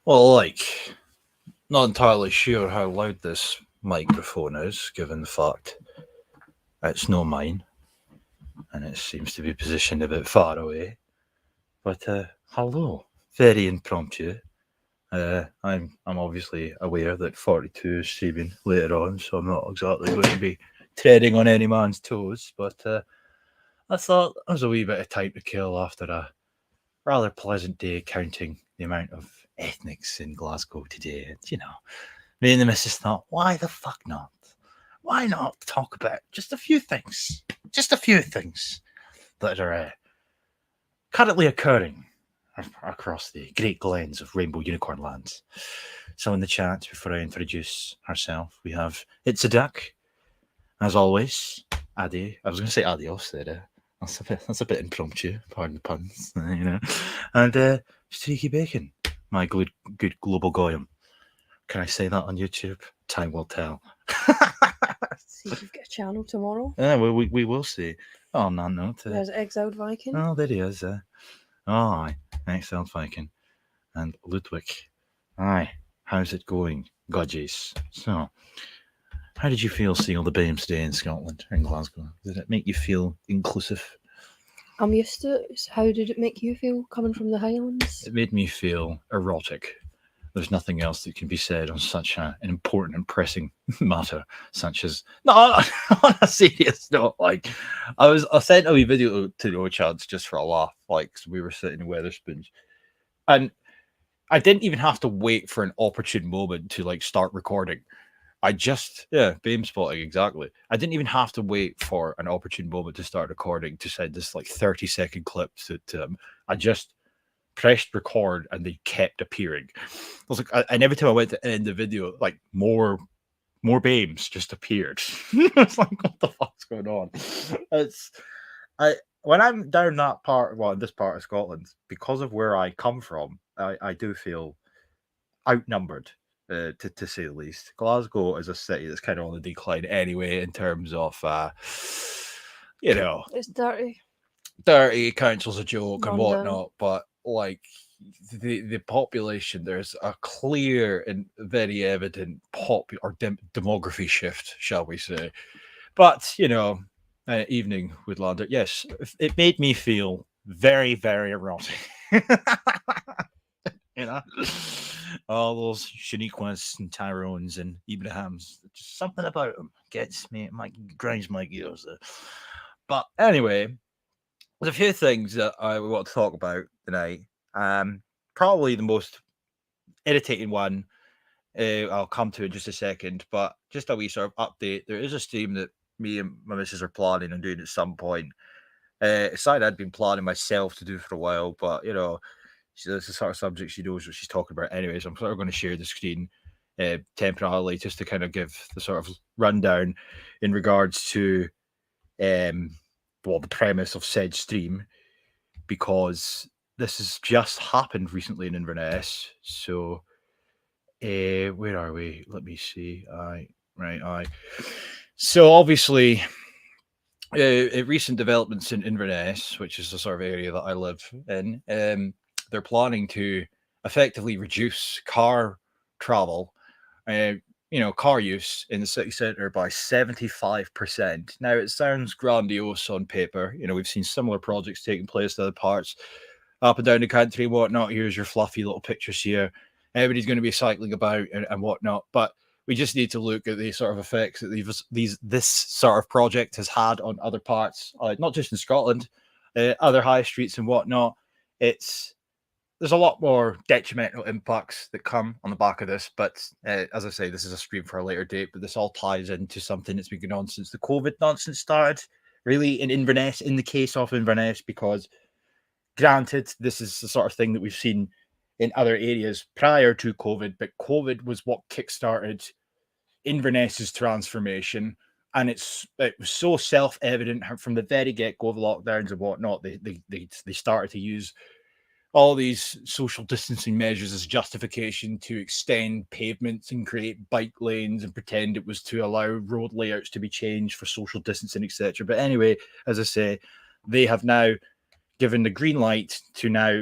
Well, like, not entirely sure how loud this microphone is, given the fact it's not mine and it seems to be positioned a bit far away. But hello, very impromptu. I'm obviously aware that 42 is streaming later on, so I'm not exactly going to be treading on any man's toes. But I thought there was a wee bit of time to kill after a rather pleasant day counting the amount of ethnics in Glasgow today. And, me and the missus thought, why the fuck not? Why not talk about just a few things? Just a few things that are currently occurring across the great glens of Rainbow Unicorn Lands. So in the chat, before I introduce herself, we have It's a Duck, as always. Adi, I was going to say adios there. That's a bit impromptu, pardon the puns, And Streaky Bacon, my good global goyim. Can I say that on YouTube? Time will tell. See if you've got a channel tomorrow. Yeah, we will see. Oh, on that note. There's Exiled Viking. Oh, there he is. Aye, Exiled Viking. And Ludwig. Aye, how's it going, Godgies? So, how did you feel seeing all the BAME today in Scotland, or in Glasgow? Did it make you feel inclusive? I'm used to it. How did it make you feel coming from the Highlands? It made me feel erotic. There's nothing else that can be said on such an important and pressing matter, such as no. On a serious note, like I sent a wee video to the Ochans just for a laugh, like so we were sitting in Weatherspoons, and I didn't even have to wait for an opportune moment to like start recording. BAME spotting exactly. I didn't even have to wait for an opportune moment to start recording to send this like 30-second clip to them. I just pressed record and they kept appearing. I was like, and every time I went to end the video, like more BAMEs just appeared. It's like, what the fuck's going on? When I'm down that part, well, in this part of Scotland, because of where I come from, I do feel outnumbered. To say the least, Glasgow is a city that's kind of on the decline anyway in terms of, It's dirty, council's a joke and Run down. whatnot, but like the population, there's a clear and very evident demography shift, shall we say. But evening with Lander, yes, it made me feel very, very erotic. you know, all those Shaniquas and Tyrones and Ibrahams, just something about them gets me, grinds my gears. But anyway, there's a few things that I want to talk about tonight. Probably the most irritating one, I'll come to in just a second, but just a wee sort of update. There is a stream that me and my missus are planning on doing at some point. It's something I'd been planning myself to do for a while, but it's the sort of subject she knows what she's talking about anyway. So I'm sort of going to share the screen temporarily just to kind of give the sort of rundown in regards to the premise of said stream, because this has just happened recently in Inverness. So where are we? Let me see. Aye. So obviously, recent developments in Inverness, which is the sort of area that I live in, they're planning to effectively reduce car travel, car use in the city centre by 75%. Now, it sounds grandiose on paper. We've seen similar projects taking place in other parts up and down the country and whatnot. Here's your fluffy little pictures here. Everybody's going to be cycling about and whatnot, but we just need to look at the sort of effects that this sort of project has had on other parts, not just in Scotland, other high streets and whatnot. There's a lot more detrimental impacts that come on the back of this, but as I say, this is a stream for a later date, but this all ties into something that's been going on since the COVID nonsense started, really, in Inverness, in the case of Inverness, because granted, this is the sort of thing that we've seen in other areas prior to COVID, but COVID was what kickstarted Inverness's transformation, and it was so self-evident from the very get-go of lockdowns and whatnot. They started to use all these social distancing measures as justification to extend pavements and create bike lanes and pretend it was to allow road layouts to be changed for social distancing, etc. But anyway, as I say, they have now given the green light to now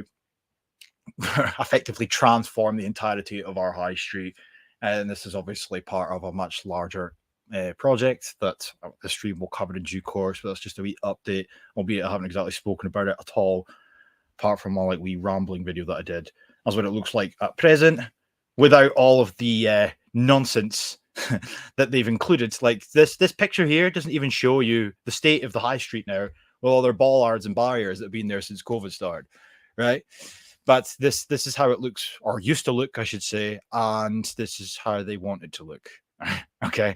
effectively transform the entirety of our high street. And this is obviously part of a much larger project that the stream will cover in due course. But that's just a wee update, albeit I haven't exactly spoken about it at all, apart from my like wee rambling video that I did. That's what it looks like at present, without all of the nonsense that they've included. Like this picture here doesn't even show you the state of the high street now, with all their bollards and barriers that have been there since COVID started, right? But this is how it looks, or used to look, I should say, and this is how they want it to look. Okay,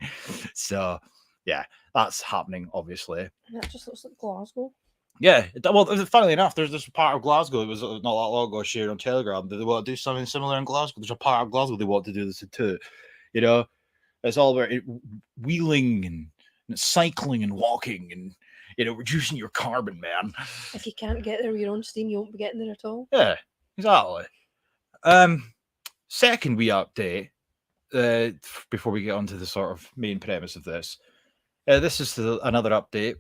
so yeah, that's happening, obviously. And that just looks like Glasgow. Yeah, well, funnily enough, there's this part of Glasgow that was not that long ago shared on Telegram that they want to do something similar in Glasgow. There's a part of Glasgow they want to do this too. You know, it's all about wheeling and cycling and walking and reducing your carbon, man. If you can't get there with your own steam, you won't be getting there at all. Yeah, exactly. Second wee update, before we get onto the sort of main premise of this. This is another update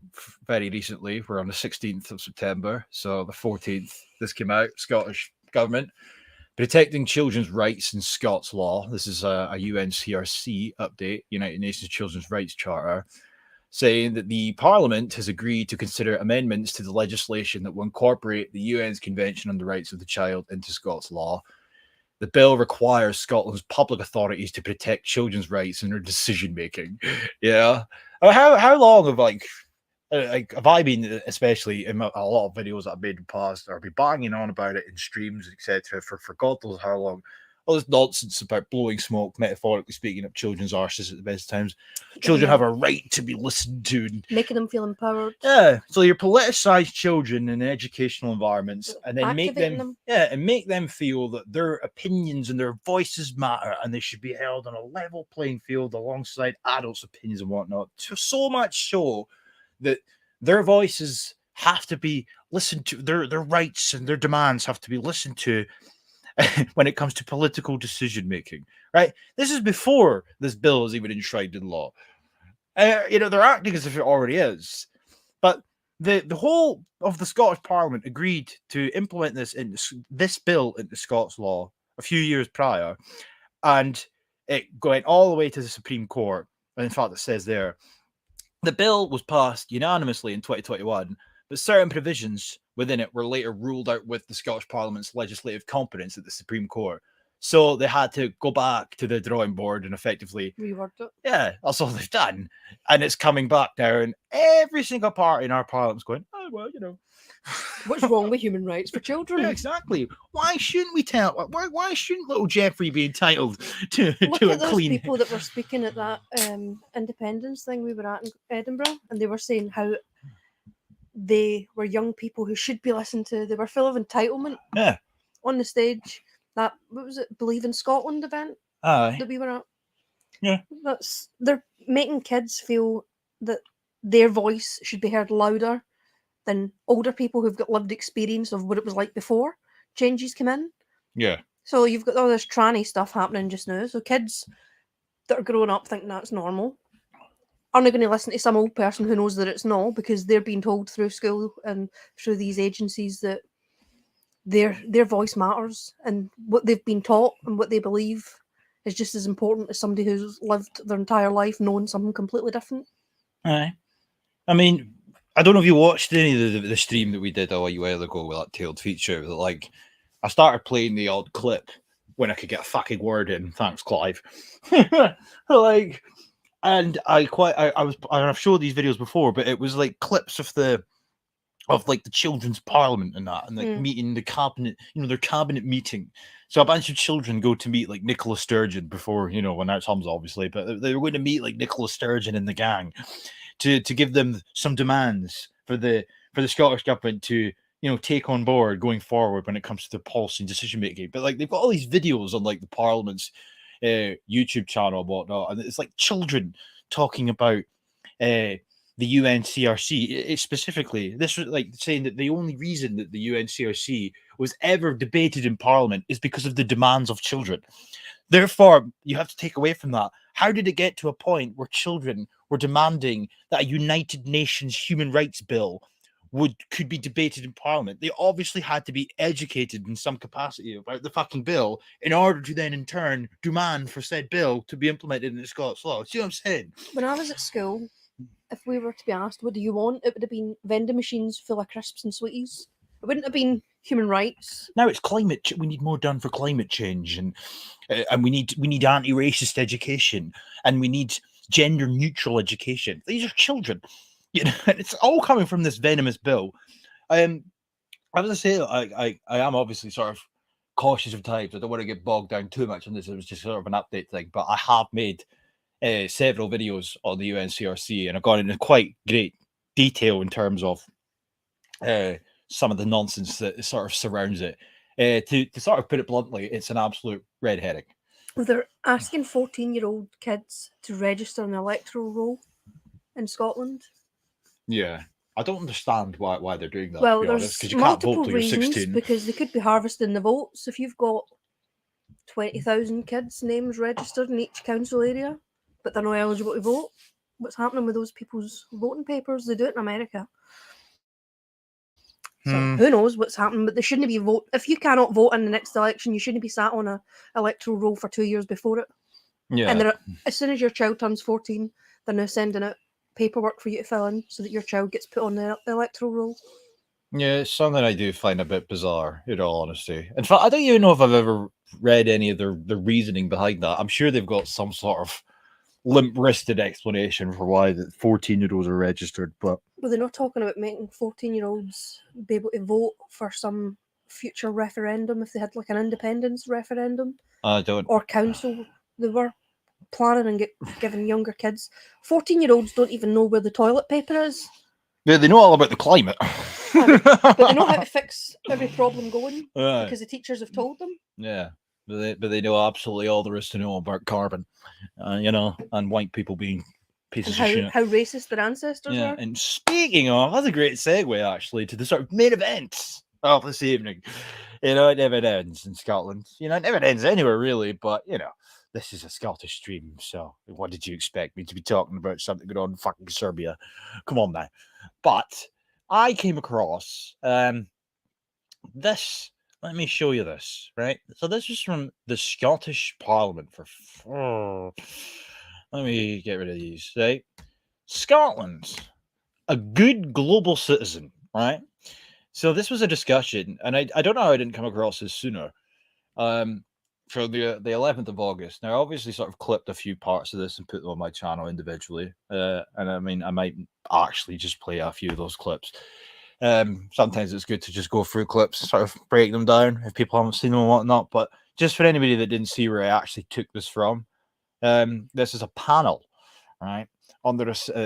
very recently. We're on the 16th of September, so the 14th this came out. Scottish Government protecting children's rights in Scots law. This is a UNCRC update, United Nations Children's Rights Charter, saying that the Parliament has agreed to consider amendments to the legislation that will incorporate the UN's Convention on the Rights of the Child into Scots law. The bill requires Scotland's public authorities to protect children's rights in their decision making. Yeah, how long have I been, especially in a lot of videos that I've made in the past, or be banging on about it in streams, etc. For God knows how long. All this nonsense about blowing smoke, metaphorically speaking, up children's arses at the best times. Children have a right to be listened to, and making them feel empowered. Yeah, so you politicize children in educational environments, and then make them feel that their opinions and their voices matter, and they should be held on a level playing field alongside adults' opinions and whatnot. So much so that their voices have to be listened to, their rights and their demands have to be listened to when it comes to political decision making. Right? This is before this bill is even enshrined in law. They're acting as if it already is. But the whole of the Scottish Parliament agreed to implement this bill into Scots law a few years prior, and it went all the way to the Supreme Court. And in fact, it says there, the bill was passed unanimously in 2021, but certain provisions within it were later ruled out with the Scottish Parliament's legislative competence at the Supreme Court. So they had to go back to the drawing board and effectively reword it. Yeah, that's all they've done. And it's coming back now, and every single party in our parliament's going, oh, well, What's wrong with human rights for children? Yeah, exactly. Why shouldn't we tell? Why shouldn't little Jeffrey be entitled to Look a at those clean? people that were speaking at that independence thing we were at in Edinburgh, and they were saying how they were young people who should be listened to. They were full of entitlement. Yeah. On the stage, that what was it? Believe in Scotland event that we were at. Yeah. They're making kids feel that their voice should be heard louder than older people who've got lived experience of what it was like before changes come in. Yeah. So you've got all this tranny stuff happening just now. So kids that are growing up thinking that's normal aren't going to listen to some old person who knows that it's not, because they're being told through school and through these agencies that their voice matters, and what they've been taught and what they believe is just as important as somebody who's lived their entire life knowing something completely different. Aye. I mean, I don't know if you watched any of the stream that we did a while ago with that tailed feature. That, like, I started playing the odd clip when I could get a fucking word in. Thanks, Clive. And I've showed these videos before, but it was like clips of the children's parliament and that, and like meeting the cabinet, their cabinet meeting. So a bunch of children go to meet like Nicola Sturgeon before, when that's Hums, obviously, but they were going to meet like Nicola Sturgeon and the gang to give them some demands for the Scottish government to take on board going forward when it comes to policy and decision making. But like they've got all these videos on like the Parliament's YouTube channel and whatnot, and it's like children talking about the UNCRC. Specifically, this was like saying that the only reason that the UNCRC was ever debated in Parliament is because of the demands of children. Therefore, you have to take away from that, how did it get to a point where children were demanding that a United Nations human rights bill could be debated in Parliament. They obviously had to be educated in some capacity about the fucking bill in order to then in turn demand for said bill to be implemented in Scots law. See what I'm saying? When I was at school, if we were to be asked, what do you want? It would have been vending machines full of crisps and sweeties. It wouldn't have been human rights. Now it's climate. We need more done for climate change, and we need anti-racist education, and we need gender neutral education. These are children, you know, and it's all coming from this venomous bill. As I say, I am obviously sort of cautious of times. I don't want to get bogged down too much on this. It was just sort of an update thing, but I have made several videos on the UNCRC, and I've gone into quite great detail in terms of some of the nonsense that sort of surrounds it. To sort of put it bluntly, it's an absolute red herring. Well, they're asking 14-year-old kids to register an electoral roll in Scotland. Yeah. I don't understand why they're doing that. Well, to be honest, there's you can't multiple vote till you're reasons 16. because they could be harvesting the votes. If you've got 20,000 kids' names registered in each council area, but they're not eligible to vote, what's happening with those people's voting papers? They do it in America. So who knows what's happening, but they shouldn't be vote. If you cannot vote in the next election, you shouldn't be sat on a electoral roll for 2 years before it. Yeah. And as soon as your child turns 14, they're now sending out paperwork for you to fill in so that your child gets put on the electoral roll. Yeah, it's something I do find a bit bizarre, in all honesty. In fact, I don't even know if I've ever read any of the reasoning behind that. I'm sure they've got some sort of limp-wristed explanation for why the 14-year-olds are registered, but Well, they're not talking about making 14-year-olds be able to vote for some future referendum if they had like an independence referendum I don't. or council. They were planning on giving younger kids. 14-year-olds don't even know where the toilet paper is. Yeah, they know all about the climate. But they know how to fix every problem going Right. because the teachers have told them. Yeah, but they know absolutely all there is to know about carbon, you know, and white people being pieces And of shit. how racist their ancestors Yeah, were. and speaking of, that's a great segue actually to the sort of main events of this evening. You know, it never ends in Scotland. You know, it never ends anywhere really, but you know, this is a Scottish stream, so what did you expect me to be talking about something going on in fucking Serbia? Come on now. But I came across this. Let me show you this, right? So this is from the Scottish Parliament for let me get rid of these, right? Scotland, a good global citizen, right? So this was a discussion, and I don't know how I didn't come across this sooner. For the 11th of August. Now, I obviously sort of clipped a few parts of this and put them on my channel individually. And I mean, I might actually just play a few of those clips. Sometimes it's good to just go through clips, sort of break them down if people haven't seen them and whatnot. But just for anybody that didn't see where I actually took this from, this is a panel, right?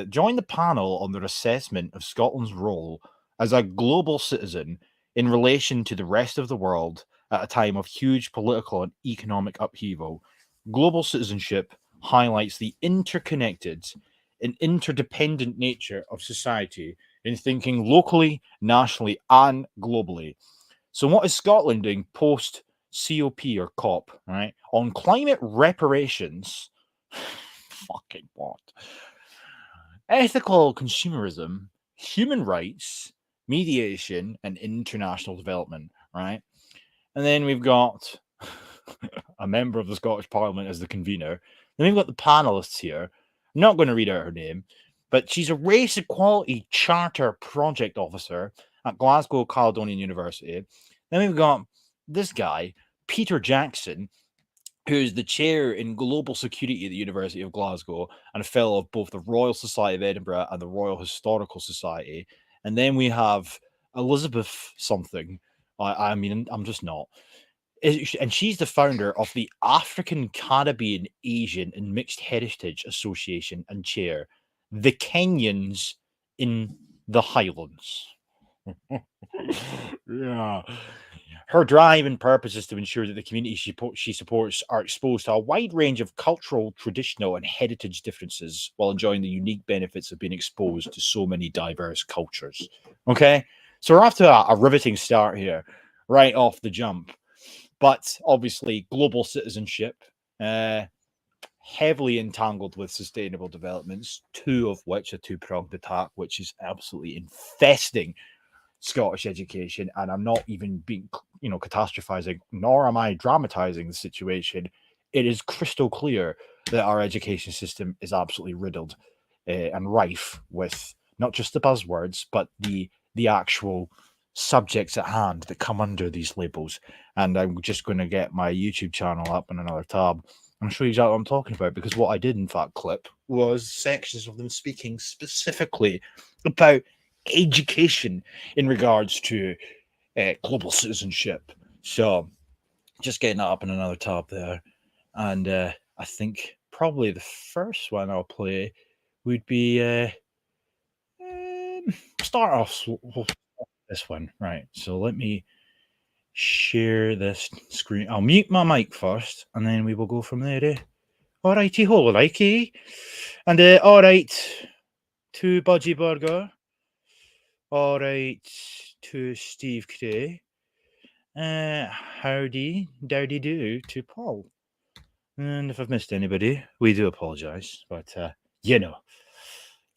Join the panel on their assessment of Scotland's role as a global citizen in relation to the rest of the world at a time of huge political and economic upheaval. Global citizenship highlights the interconnected and interdependent nature of society in thinking locally, nationally, and globally. So, what is Scotland doing post COP or COP, right? On climate reparations. Fucking what? Ethical consumerism, human rights, mediation, and international development, right? And then we've got a member of the Scottish Parliament as the convener. Then we've got the panelists here. I'm not going to read out her name, but she's a race equality charter project officer at Glasgow Caledonian University. Then we've got this guy, Peter Jackson, who's the chair in global security at the University of Glasgow and a fellow of both the Royal Society of Edinburgh and the Royal Historical Society. And then we have Elizabeth something. I mean, I'm just not. And she's the founder of the African, Caribbean, Asian, and Mixed Heritage Association and chair, the Kenyans in the Highlands. Yeah. Her drive and purpose is to ensure that the community she supports are exposed to a wide range of cultural, traditional, and heritage differences while enjoying the unique benefits of being exposed to so many diverse cultures. Okay? So we're off to a riveting start here, right off the jump. But obviously, global citizenship, heavily entangled with sustainable developments, two of which a two-pronged attack, which is absolutely infesting Scottish education, and I'm not even being, catastrophizing, nor am I dramatizing the situation. It is crystal clear that our education system is absolutely riddled and rife with not just the buzzwords, but the actual subjects at hand that come under these labels. And I'm just going to get my YouTube channel up in another tab and show you exactly what I'm talking about, because what I did in fact clip was sections of them speaking specifically about education in regards to global citizenship. So just getting that up in another tab there. And I think probably the first one I'll play would be start off with this one. Right. So let me share this screen. I'll mute my mic first, and then we will go from there. All righty ho, likey. And all right to Budgie Burger. All right to Steve Cray. Howdy, dowdy do to Paul. And if I've missed anybody, we do apologise. But,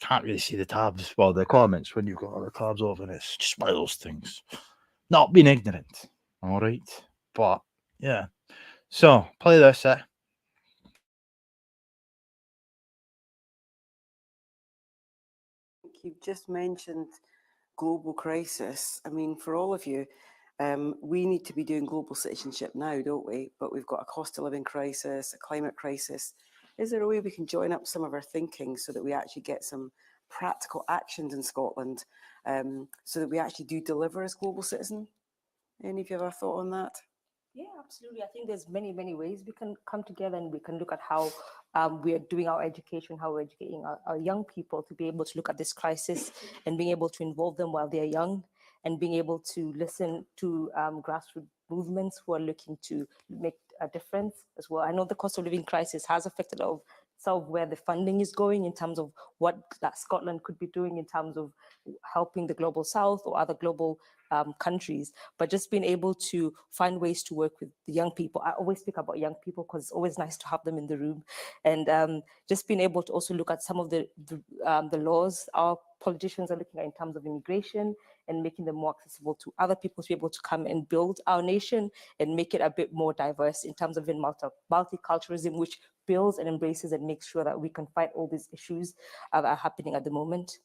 can't really see the tabs, well, the comments when you've got other tabs open. It's just one of those things. Not being ignorant. All right. But, yeah. So, play this, You've just mentioned global crisis. I mean, for all of you, we need to be doing global citizenship now, don't we? But we've got a cost of living crisis, a climate crisis. Is there a way we can join up some of our thinking so that we actually get some practical actions in Scotland, so that we actually do deliver as global citizen? Any of you have a thought on that? Yeah, absolutely. I think there's many ways we can come together and we can look at how we are doing our education, how we're educating our young people to be able to look at this crisis and being able to involve them while they're young, and being able to listen to grassroots movements who are looking to make a difference as well. I know the cost of living crisis has affected a lot of some of where the funding is going in terms of what that Scotland could be doing in terms of helping the global south or other global countries, but just being able to find ways to work with the young people. I always speak about young people because it's always nice to have them in the room, and just being able to also look at some of the laws our politicians are looking at in terms of immigration, and making them more accessible to other people to be able to come and build our nation and make it a bit more diverse in terms of multiculturalism, which builds and embraces and makes sure that we can fight all these issues that are happening at the moment.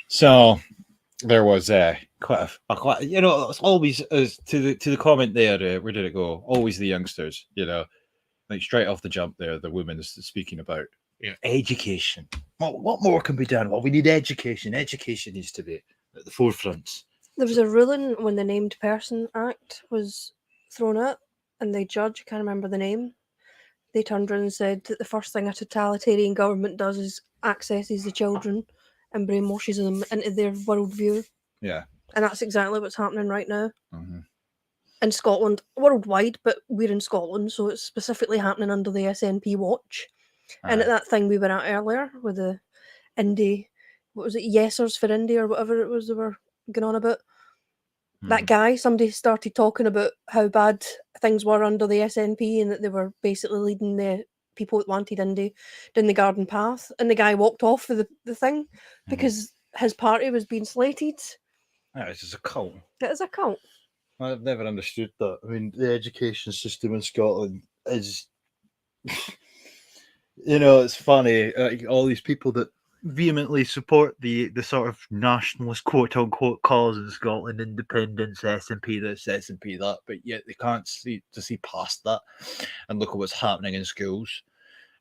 So there was quite it's always to the comment there. Where did it go? Always the youngsters, like straight off the jump there. The woman is speaking about education. What more can be done? Well, we need education. Education needs to be at the forefront. There was a ruling when the Named Person Act was thrown out, and the judge, I can't remember the name, they turned around and said that the first thing a totalitarian government does is accesses the children and brainwashes them into their worldview. Yeah. And that's exactly what's happening right now. Mm-hmm. In Scotland, worldwide, but we're in Scotland, so it's specifically happening under the SNP watch. And at that thing we were at earlier with the indie, what was it, Yesers for Indie or whatever it was they were going on about. That guy, somebody started talking about how bad things were under the SNP and that they were basically leading the people that wanted indie down the garden path. And the guy walked off of the thing because his party was being slated. Yeah, it's just a cult. It is a cult. I've never understood that. I mean, the education system in Scotland is, it's funny. All these people that vehemently support the sort of nationalist quote unquote cause in Scotland, independence, SNP this, SNP that, but yet they can't see past that and look at what's happening in schools.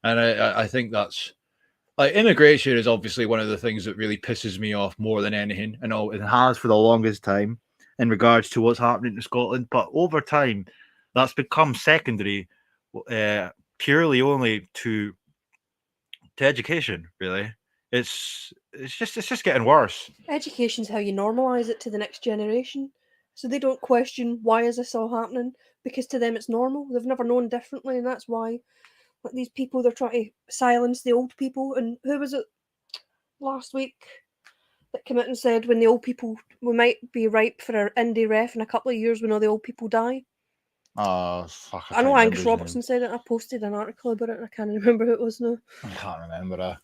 And I think that's like immigration is obviously one of the things that really pisses me off more than anything, and it has for the longest time in regards to what's happening in Scotland. But over time, that's become secondary, purely only to education. Really, it's just getting worse. Education's how you normalise it to the next generation. So they don't question why is this all happening, because to them it's normal. They've never known differently, and that's why like these people, they're trying to silence the old people. And who was it last week that came out and said when the old people, we might be ripe for our indie ref in a couple of years when all the old people die? Fuck, I know can't remember Angus his name. Robertson said it. I posted an article about it. And I can't remember who it was now. I can't remember.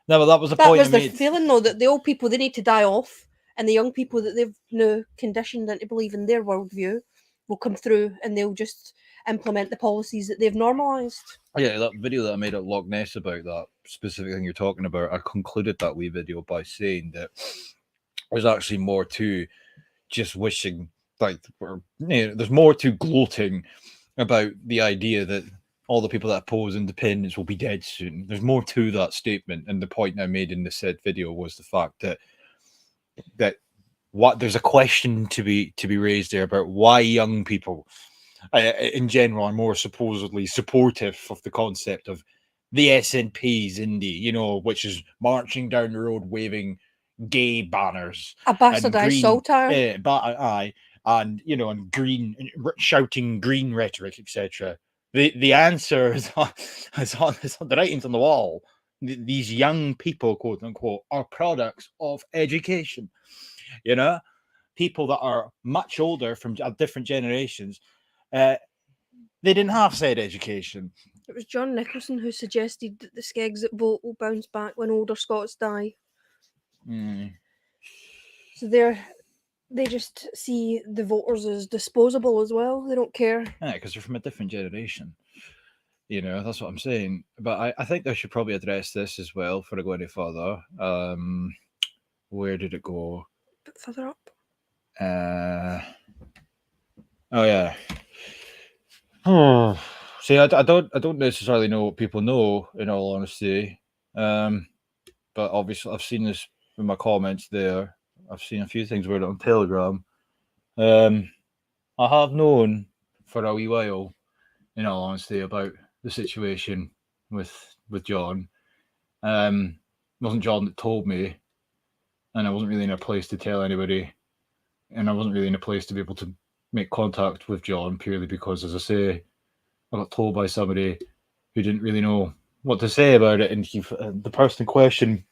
No, but that was the That point was I their made. feeling, though, that the old people, they need to die off, and the young people that they've now conditioned into believe in their worldview will come through, and they'll just implement the policies that they've normalised. Yeah, that video that I made at Loch Ness about that specific thing you're talking about, I concluded that wee video by saying that there's actually more to just wishing, like, there's more to gloating about the idea that all the people that oppose independence will be dead soon. There's more to that statement, and the point I made in the said video was the fact that what there's a question to be raised there about why young people in general are more supposedly supportive of the concept of the SNP's indie, which is marching down the road waving gay banners A and bastardised satire. and and green, shouting green rhetoric, etc. The answer is on the writings on the wall. These young people, quote unquote, are products of education. People that are much older from different generations, they didn't have said education. It was John Nicholson who suggested that the Skegsit vote will bounce back when older Scots die. So they just see the voters as disposable as well. They don't care. Yeah, because they're from a different generation. That's what I'm saying. But I think they should probably address this as well for I go any further. Where did it go? A bit further up. Oh yeah. Oh, see, I don't necessarily know what people know, in all honesty. But obviously, I've seen this in my comments there. I've seen a few things about it on Telegram. I have known for a wee while, in all honesty, about the situation with John. Wasn't John that told me, and I wasn't really in a place to tell anybody, and I wasn't really in a place to be able to make contact with John, purely because, as I say, I got told by somebody who didn't really know what to say about it, and the person in question,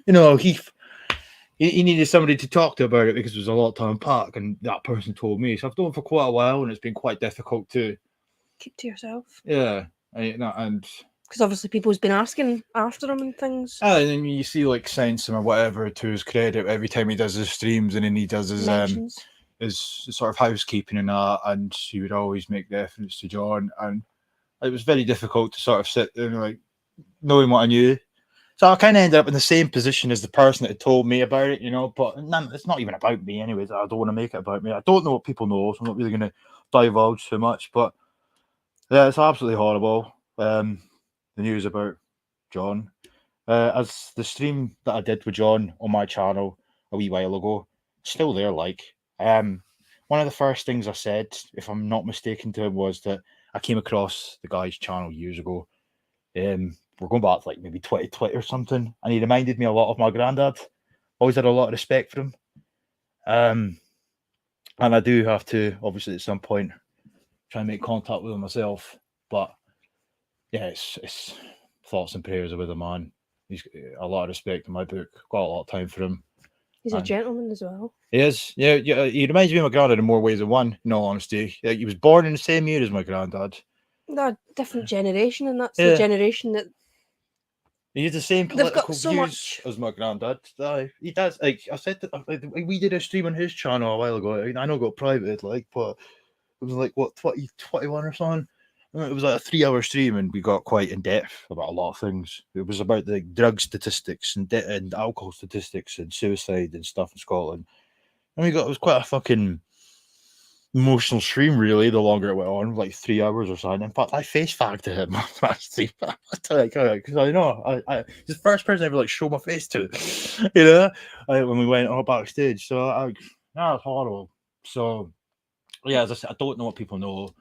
he needed somebody to talk to about it because it was a lot to unpack, and that person told me. So I've known for quite a while, and it's been quite difficult to Keep to yourself. and Because obviously people's been asking after him and things. and then you see like Sense or whatever to his credit every time he does his streams, and then he does his sort of housekeeping and that, and he would always make reference to John, and it was very difficult to sort of sit there and like knowing what I knew. So I kind of ended up in the same position as the person that had told me about it, but it's not even about me anyways. I don't want to make it about me. I don't know what people know, so I'm not really going to divulge too much, but yeah, it's absolutely horrible. The news about John. As the stream that I did with John on my channel a wee while ago, still there, one of the first things I said, if I'm not mistaken, to him was that I came across the guy's channel years ago. We're going back to like maybe 2020 or something, and he reminded me a lot of my granddad. Always had a lot of respect for him. And I do have to, obviously, at some point, try and make contact with him myself. But yeah, it's thoughts and prayers with a man. He's a lot of respect in my book. Got a lot of time for him. He's a gentleman as well. He is. Yeah. He reminds me of my granddad in more ways than one, in all honesty. He was born in the same year as my granddad. They're a different generation, and that's the generation that he has the same they've political got so views much. as my granddad. He does. Like I said, we did a stream on his channel a while ago. I know it got private, but it was like what 21 or something. It was like a 3-hour stream, and we got quite in depth about a lot of things. It was about the drug statistics and alcohol statistics and suicide and stuff in Scotland. And it was quite a fucking emotional stream, really. The longer it went on, like 3 hours or something. In fact, I face fagged to him because I know he's the first person I ever like show my face to, when we went all backstage. So that was horrible. So yeah, as I said, I don't know what people know.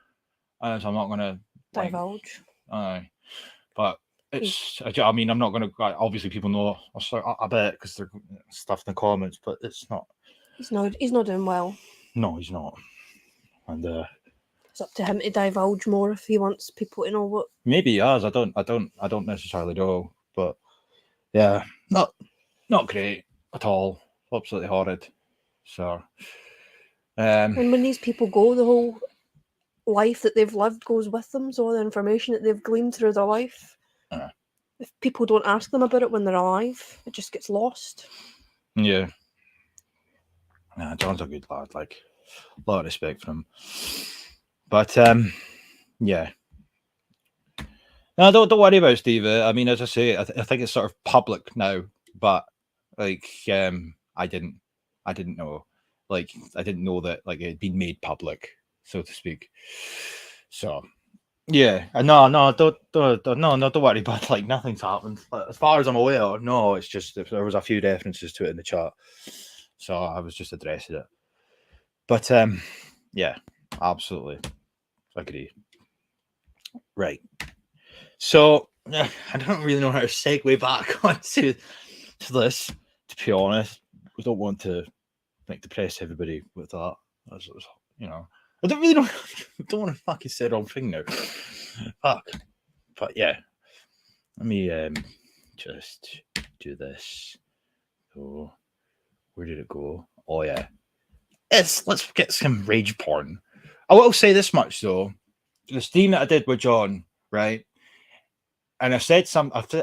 So I'm not going to divulge. But it's. I mean, I'm not going to. Obviously, people know. I bet because there's stuff in the comments, but it's not. He's not doing well. No, he's not. And it's up to him to divulge more if he wants people to know what. Maybe he has. I don't necessarily know, but yeah, not great at all. Absolutely horrid. So. And when these people go, the whole life that they've lived goes with them, so all the information that they've gleaned through their life. If people don't ask them about it when they're alive, it just gets lost. Yeah. Nah, John's a good lad. Like, a lot of respect for him. But yeah. No, don't worry about Steve. I mean, as I say, I think it's sort of public now. But like, I didn't know. Like, I didn't know that like it had been made public, so to speak. So yeah, no, don't worry. But like, nothing's happened as far as I'm aware. No, it's just there was a few references to it in the chat, so I was just addressing it. But yeah, absolutely agree. Right. So I don't really know how to segue back onto this. To be honest, we don't want to like depress everybody with that. You know, I don't really know. I don't want to fucking say the wrong thing now. Fuck. But yeah, let me just do this. So where did it go? Oh yeah, let's get some rage porn. I will say this much though: the stream that I did with John, right? And I said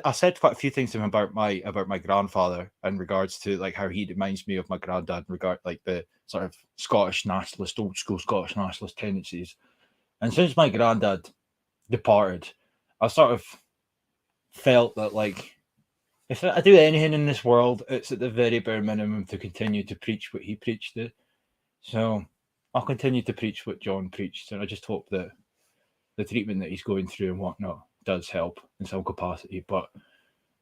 I said quite a few things to him about my grandfather in regards to like how he reminds me of my granddad in regard like the sort of Scottish nationalist, old school Scottish nationalist tendencies. And since my granddad departed, I sort of felt that like if I do anything in this world, it's at the very bare minimum to continue to preach what he preached. So I'll continue to preach what John preached, and I just hope that the treatment that he's going through and whatnot does help in some capacity. But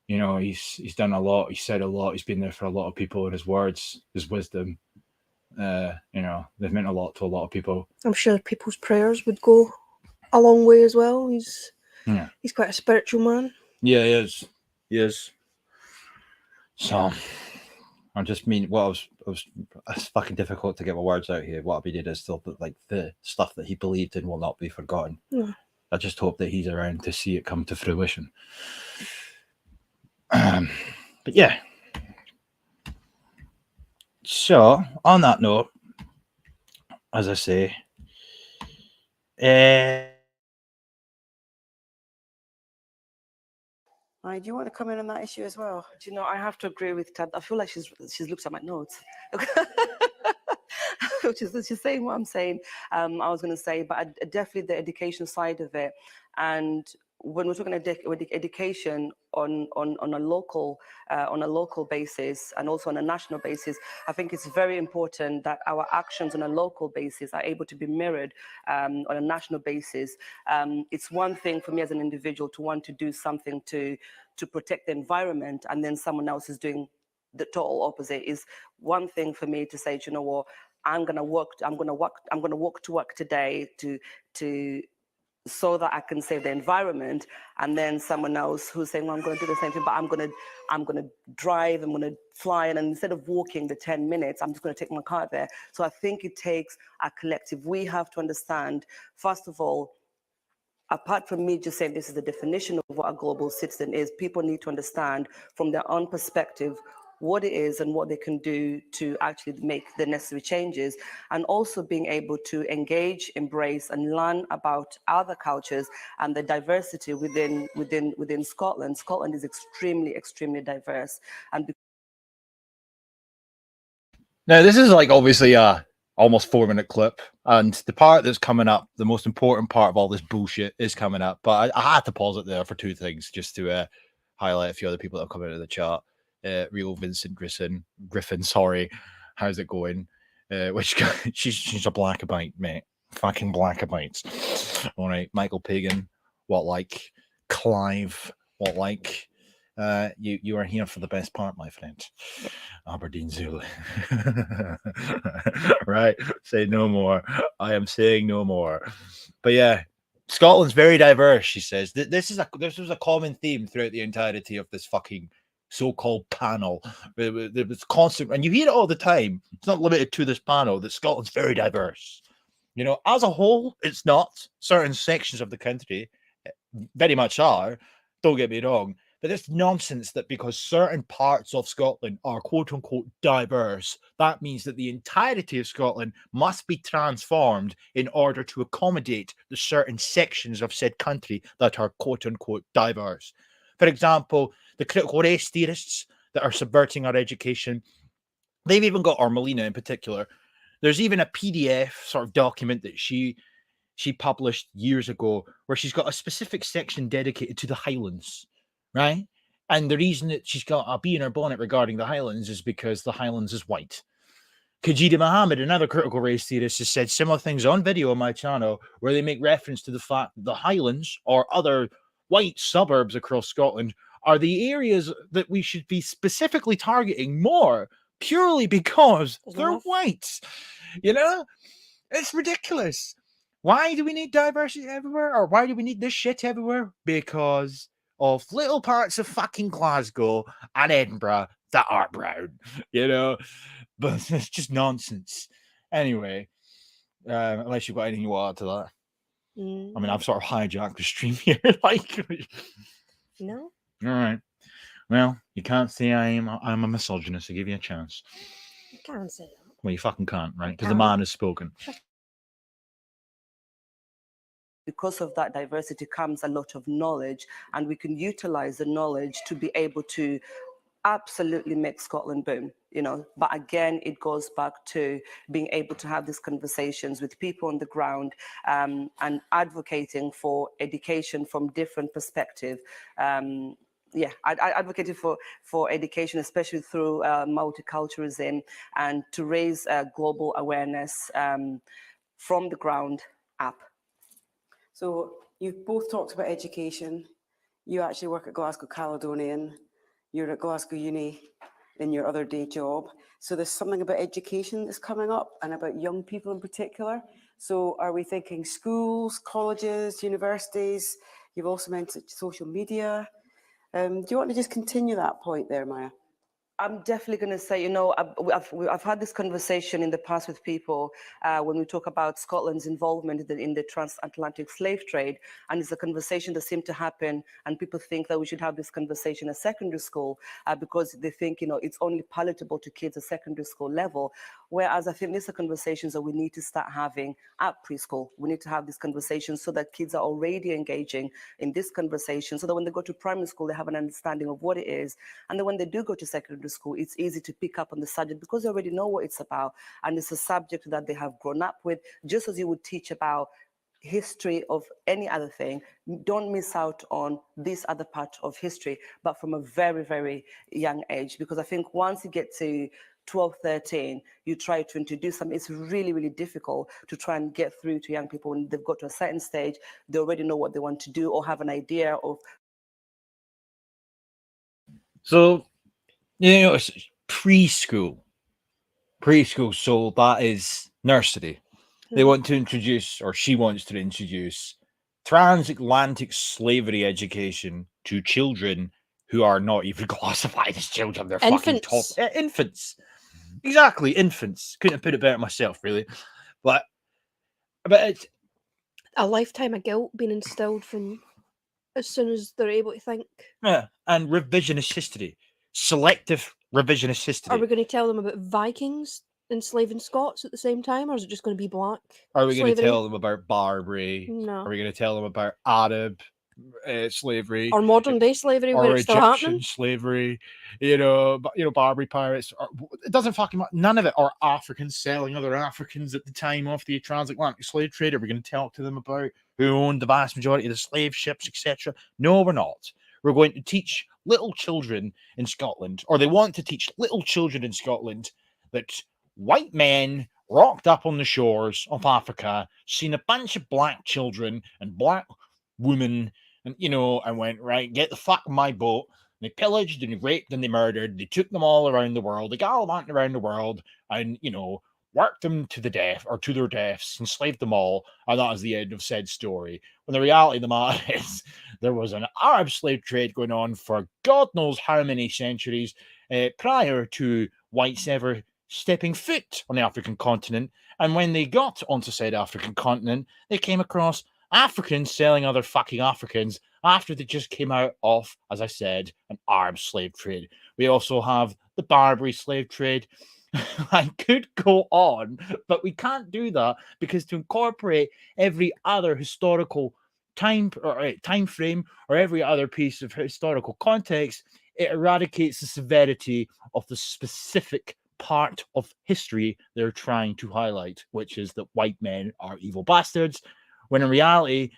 you know, he's done a lot, he's said a lot, he's been there for a lot of people, and his words, his wisdom, you know, they've meant a lot to a lot of people. I'm sure people's prayers would go a long way as well. He's quite a spiritual man. Yeah, he is. So I just mean, well, it's fucking difficult to get my words out here. What I'll be doing is still like the stuff that he believed in will not be forgotten. Yeah. I just hope that he's around to see it come to fruition. But yeah. So on that note, as I say, Do you want to come in on that issue as well? Do you know, I have to agree with Tad. I feel like she's looked at my notes. She's saying what I'm saying. I was going to say, but definitely the education side of it. And when we're talking education on a local basis and also on a national basis, I think it's very important that our actions on a local basis are able to be mirrored on a national basis. It's one thing for me as an individual to want to do something to protect the environment, and then someone else is doing the total opposite. Is one thing for me to say, you know what, I'm gonna walk to work today to so that I can save the environment, and then someone else who's saying, well, I'm going to do the same thing, but I'm going to drive, I'm going to fly, and instead of walking the 10 minutes, I'm just going to take my car there. So I think it takes a collective. We have to understand, first of all, apart from me just saying this is the definition of what a global citizen is, people need to understand from their own perspective what it is and what they can do to actually make the necessary changes, and also being able to engage, embrace, and learn about other cultures and the diversity within Scotland. Scotland is extremely diverse. And now this is like obviously a almost 4-minute clip, and the part that's coming up, the most important part of all this bullshit, is coming up. But I had to pause it there for two things, just to highlight a few other people that have come into the chat. Real Vincent Griffin, sorry, how's it going? Which guy? She's a Blackabite, mate. Fucking Blackabites. All right, Michael Pagan, what like? Clive, what like? You are here for the best part, my friend. Aberdeen Zulu. Right, say no more. I am saying no more. But yeah, Scotland's very diverse, she says. This was a common theme throughout the entirety of this fucking so-called panel. There was constant, and you hear it all the time. It's not limited to this panel, that Scotland's very diverse. You know, as a whole, it's not. Certain sections of the country very much are. Don't get me wrong. But it's nonsense that because certain parts of Scotland are quote unquote diverse, that means that the entirety of Scotland must be transformed in order to accommodate the certain sections of said country that are quote unquote diverse. For example, the critical race theorists that are subverting our education, they've even got, or Melina in particular, there's even a PDF sort of document that she published years ago where she's got a specific section dedicated to the Highlands, right? And the reason that she's got a bee in her bonnet regarding the Highlands is because the Highlands is white. Kajida Mohammed, another critical race theorist, has said similar things on video on my channel where they make reference to the fact that the Highlands or other white suburbs across Scotland are the areas that we should be specifically targeting more purely because There's they're enough. white. You know? It's ridiculous. Why do we need diversity everywhere? Or why do we need this shit everywhere? Because of little parts of fucking Glasgow and Edinburgh that are brown, you know? But it's just nonsense. Anyway, unless you've got anything you want to add to that. I mean, I've sort of hijacked the stream here. Like, No. all right. Well, you can't say I'm a misogynist. I give you a chance. You can't say that. Well, you fucking can't, right? Because the can't. man has spoken. Because of that diversity comes a lot of knowledge, and we can utilize the knowledge to be able to absolutely make Scotland boom, you know. But again, it goes back to being able to have these conversations with people on the ground, and advocating for education from different perspectives. Yeah, I advocated for education, especially through multiculturalism, and to raise global awareness from the ground up. So you've both talked about education. You actually work at Glasgow Caledonian. You're at Glasgow Uni in your other day job. So there's something about education that's coming up and about young people in particular. So are we thinking schools, colleges, universities? You've also mentioned social media. Do you want to just continue that point there, Maya? I'm definitely going to say, you know, I've had this conversation in the past with people when we talk about Scotland's involvement in the transatlantic slave trade, and it's a conversation that seems to happen, and people think that we should have this conversation at secondary school because they think, you know, it's only palatable to kids at secondary school level. Whereas I think these are conversations that we need to start having at preschool. We need to have these conversations so that kids are already engaging in this conversation, so that when they go to primary school, they have an understanding of what it is. And then when they do go to secondary school, it's easy to pick up on the subject because they already know what it's about. And it's a subject that they have grown up with, just as you would teach about history of any other thing. Don't miss out on this other part of history, but from a very, very young age. Because I think once you get to 12, 13, you try to introduce them. It's really, really difficult to try and get through to young people when they've got to a certain stage. They already know what they want to do or have an idea of. So, you know, it's preschool. So that is nursery. They want to introduce, or she wants to introduce, transatlantic slavery education to children who are not even classified as children. They're fucking Infants. infants. Exactly, infants. Couldn't have put it better myself, really. But it's A lifetime of guilt being instilled from as soon as they're able to think. yeah, and revisionist history, selective revisionist history. Are we going to tell them about Vikings enslaving Scots at the same time, or is it just going to be black? Are we going to slavery? tell them about Barbary? No. Are we going to tell them about Arab slavery? Or modern day slavery or where it's still Egyptian happening? slavery? Barbary pirates. It doesn't fucking matter. None of it. Or Africans selling other Africans at the time of the transatlantic slave trade. Are we going to talk to them about who owned the vast majority of the slave ships, etc.? No, we're not. We're going to teach little children in Scotland, or they want to teach little children in Scotland, that white men rocked up on the shores of Africa, seen a bunch of black children and black women, and went, right, get the fuck on my boat. They pillaged and they raped and they murdered. They took them all around the world. They gallivanted around the world and, worked them to the death or to their deaths, enslaved them all. And that is the end of said story. When the reality of the matter is, there was an Arab slave trade going on for God knows how many centuries prior to whites ever stepping foot on the African continent. And when they got onto said African continent, they came across Africans selling other fucking Africans, after they just came out of, as I said, an Arab slave trade. We also have the Barbary slave trade. I could go on, but we can't do that because to incorporate every other historical time frame or every other piece of historical context, it eradicates the severity of the specific part of history they're trying to highlight, which is that white men are evil bastards, when in reality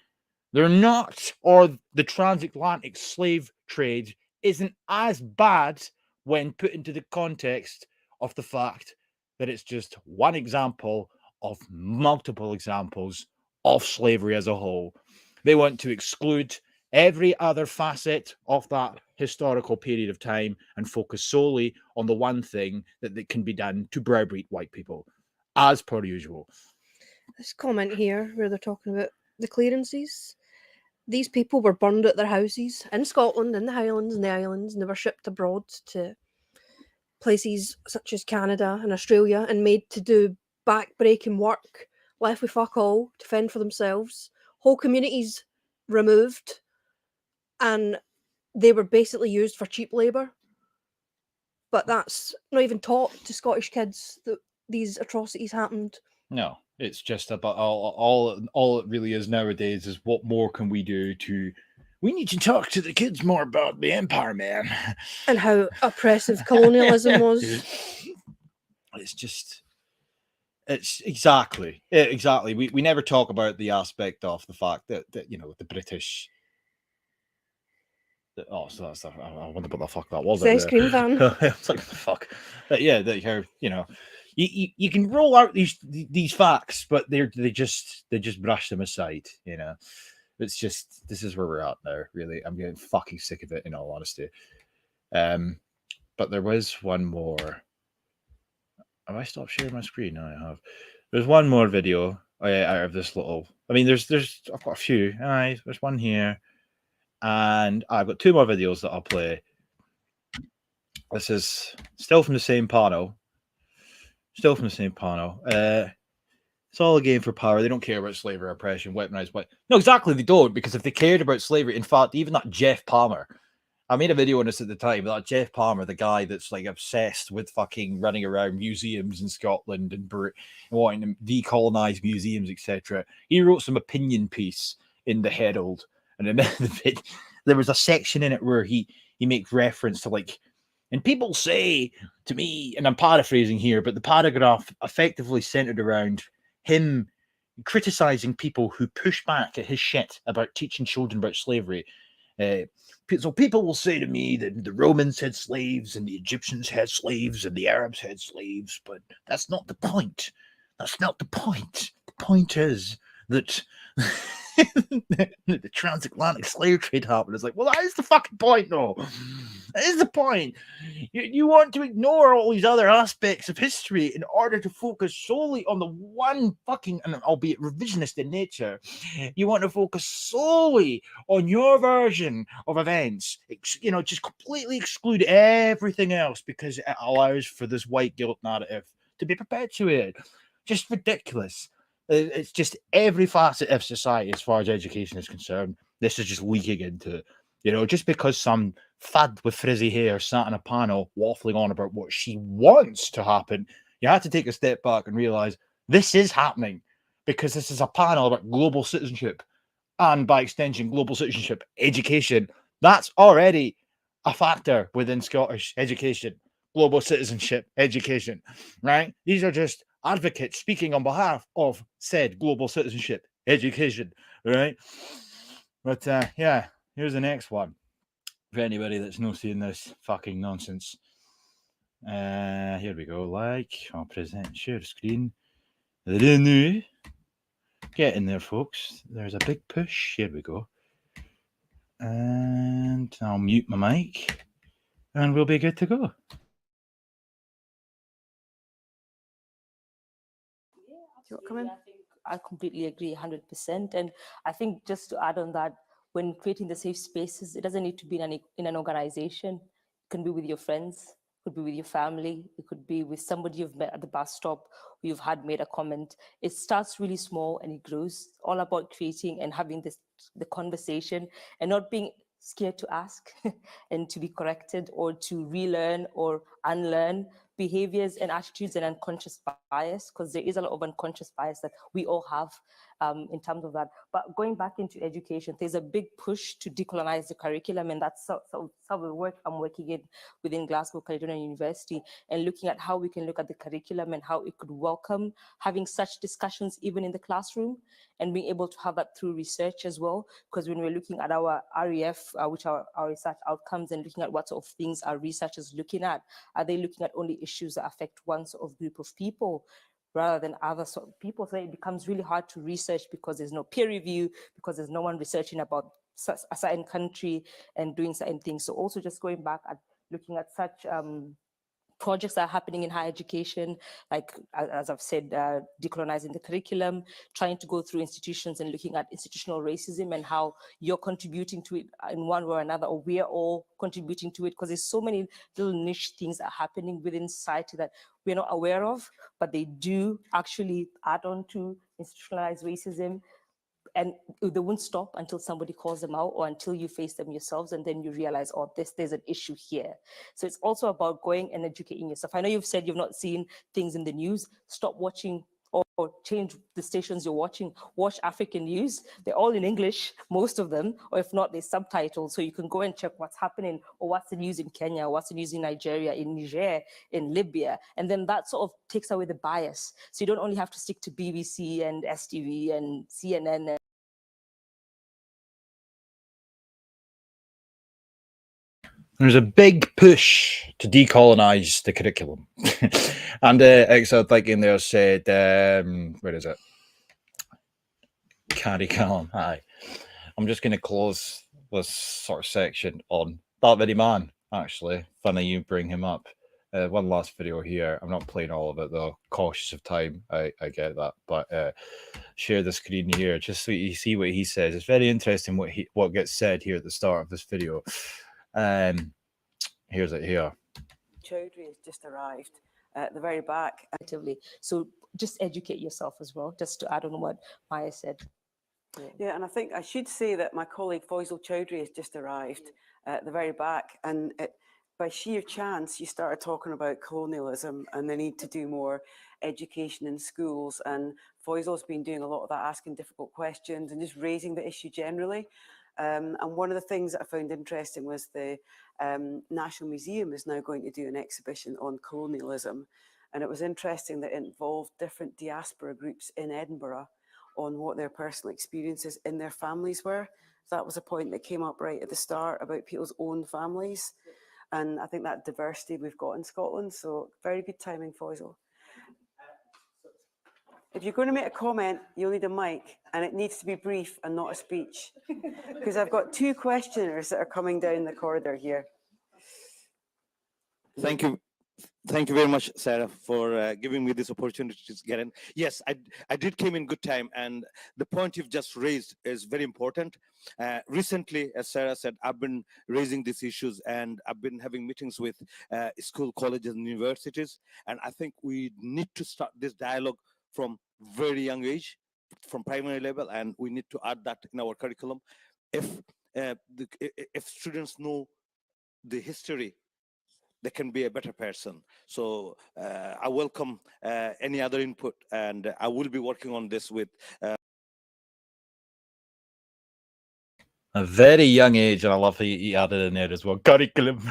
they're not, or the transatlantic slave trade isn't as bad when put into the context of the fact that it's just one example of multiple examples of slavery as a whole. They want to exclude every other facet of that historical period of time and focus solely on the one thing that can be done to browbeat white people, as per usual. This comment here where they're talking about the clearances. These people were burned at their houses in Scotland, in the Highlands and the islands, and they were shipped abroad to places such as Canada and Australia and made to do back-breaking work, left with fuck all to fend for themselves. Whole communities removed, and they were basically used for cheap labour. But that's not even taught to Scottish kids that these atrocities happened. No, it's just about all it really is nowadays is what more can we do to. We need to talk to the kids more about the empire, man. And how oppressive colonialism was. It's just, it's exactly. We never talk about the aspect of the fact that you know the British. Oh, so that's I wonder what the fuck that was. The ice cream van. It's like fuck. Yeah, that you're you know. You can roll out these facts, but they just brush them aside. You know, it's just this is where we're at now. Really, I'm getting fucking sick of it. In all honesty, but there was one more. Have I stopped sharing my screen? No, I have. There's one more video out of this little. I mean, there's I've got a few. Aye, there's one here, and I've got two more videos that I'll play. This is still from the same panel. Still from the same panel. It's all a game for power. They don't care about slavery, oppression, weaponized white. No, exactly, they don't. Because if they cared about slavery, in fact, even that Jeff Palmer, I made a video on this at the time. That Jeff Palmer, the guy that's like obsessed with fucking running around museums in Scotland and wanting to decolonize museums, etc. He wrote some opinion piece in the Herald, and in there was a section in it where he makes reference to like. And people say to me, and I'm paraphrasing here, but the paragraph effectively centered around him criticizing people who push back at his shit about teaching children about slavery. So people will say to me that the Romans had slaves and the Egyptians had slaves and the Arabs had slaves, but that's not the point. That's not the point. The point is that the transatlantic slave trade happened. It's like, well, that is the fucking point, though. That is the point. You want to ignore all these other aspects of history in order to focus solely on the one fucking, and albeit revisionist in nature, you want to focus solely on your version of events. You know, just completely exclude everything else because it allows for this white guilt narrative to be perpetuated. Just ridiculous. It's just every facet of society, as far as education is concerned, this is just leaking into it. You know, just because some fad with frizzy hair sat in a panel waffling on about what she wants to happen, you have to take a step back and realize this is happening because this is a panel about global citizenship and, by extension, global citizenship education. That's already a factor within Scottish education, global citizenship education, right? These are just advocates speaking on behalf of said global citizenship education, right? But yeah, here's the next one for anybody that's not seeing this fucking nonsense. Here we go. I'll present share screen. Renew. Get in there, folks. There's a big push. Here we go. And I'll mute my mic, and we'll be good to go. Absolutely. I think I completely agree 100%. And I think just to add on that, when creating the safe spaces, it doesn't need to be in an organization. It can be with your friends, could be with your family, it could be with somebody you've met at the bus stop, who you've had made a comment. It starts really small and it grows. It's all about creating and having the conversation and not being scared to ask and to be corrected or to relearn or unlearn behaviors and attitudes and unconscious bias, because there is a lot of unconscious bias that we all have in terms of that. But going back into education, there's a big push to decolonize the curriculum, and that's some of the work I'm working in within Glasgow Caledonian University, and looking at how we can look at the curriculum and how it could welcome having such discussions even in the classroom, and being able to have that through research as well. Because when we're looking at our REF, which are our research outcomes, and looking at what sort of things our researchers looking at, are they looking at only issues that affect one sort of group of people rather than other sort of people? So it becomes really hard to research because there's no peer review, because there's no one researching about a certain country and doing certain things. So also just going back at looking at such projects that are happening in higher education, like as I've said, decolonizing the curriculum, trying to go through institutions and looking at institutional racism and how you're contributing to it in one way or another, or we're all contributing to it, because there's so many little niche things that are happening within society that we're not aware of, but they do actually add on to institutionalized racism. And they won't stop until somebody calls them out or until you face them yourselves, and then you realize, oh, there's an issue here. So it's also about going and educating yourself. I know you've said you've not seen things in the news. Stop watching or change the stations you're watching. Watch African news. They're all in English, most of them, or if not, they're subtitled. So you can go and check what's happening, or what's the news in Kenya, what's the news in Nigeria, in Niger, in Libya. And then that sort of takes away the bias. So you don't only have to stick to BBC and STV and CNN. There's a big push to decolonize the curriculum. And Excel thinking there said, where is it? Carrie Callum, hi. I'm just going to close this sort of section on that very man, actually. Funny you bring him up. One last video here. I'm not playing all of it, though. Cautious of time, I get that. But share the screen here, just so you see what he says. It's very interesting what gets said here at the start of this video. Here's it here. Chowdhury has just arrived at the very back. So just educate yourself as well, just to add on what Maya said. Yeah, and I think I should say that my colleague Faisal Chowdhury has just arrived at the very back, and by sheer chance, you started talking about colonialism and the need to do more education in schools, and Faisal's been doing a lot of that, asking difficult questions and just raising the issue generally. And one of the things that I found interesting was the National Museum is now going to do an exhibition on colonialism, and it was interesting that it involved different diaspora groups in Edinburgh on what their personal experiences in their families were. That was a point that came up right at the start about people's own families. And I think that diversity we've got in Scotland. So very good timing, Faisal. If you're going to make a comment, you'll need a mic, and it needs to be brief and not a speech. Because I've got two questioners that are coming down the corridor here. Thank you. Thank you very much, Sarah, for giving me this opportunity to get in. Yes, I did came in good time, and the point you've just raised is very important. Recently, as Sarah said, I've been raising these issues, and I've been having meetings with school, colleges, and universities, and I think we need to start this dialogue from very young age, from primary level, and we need to add that in our curriculum. If students know the history, they can be a better person. So I welcome any other input, and I will be working on this with a very young age, and I love he added in there as well, curriculum.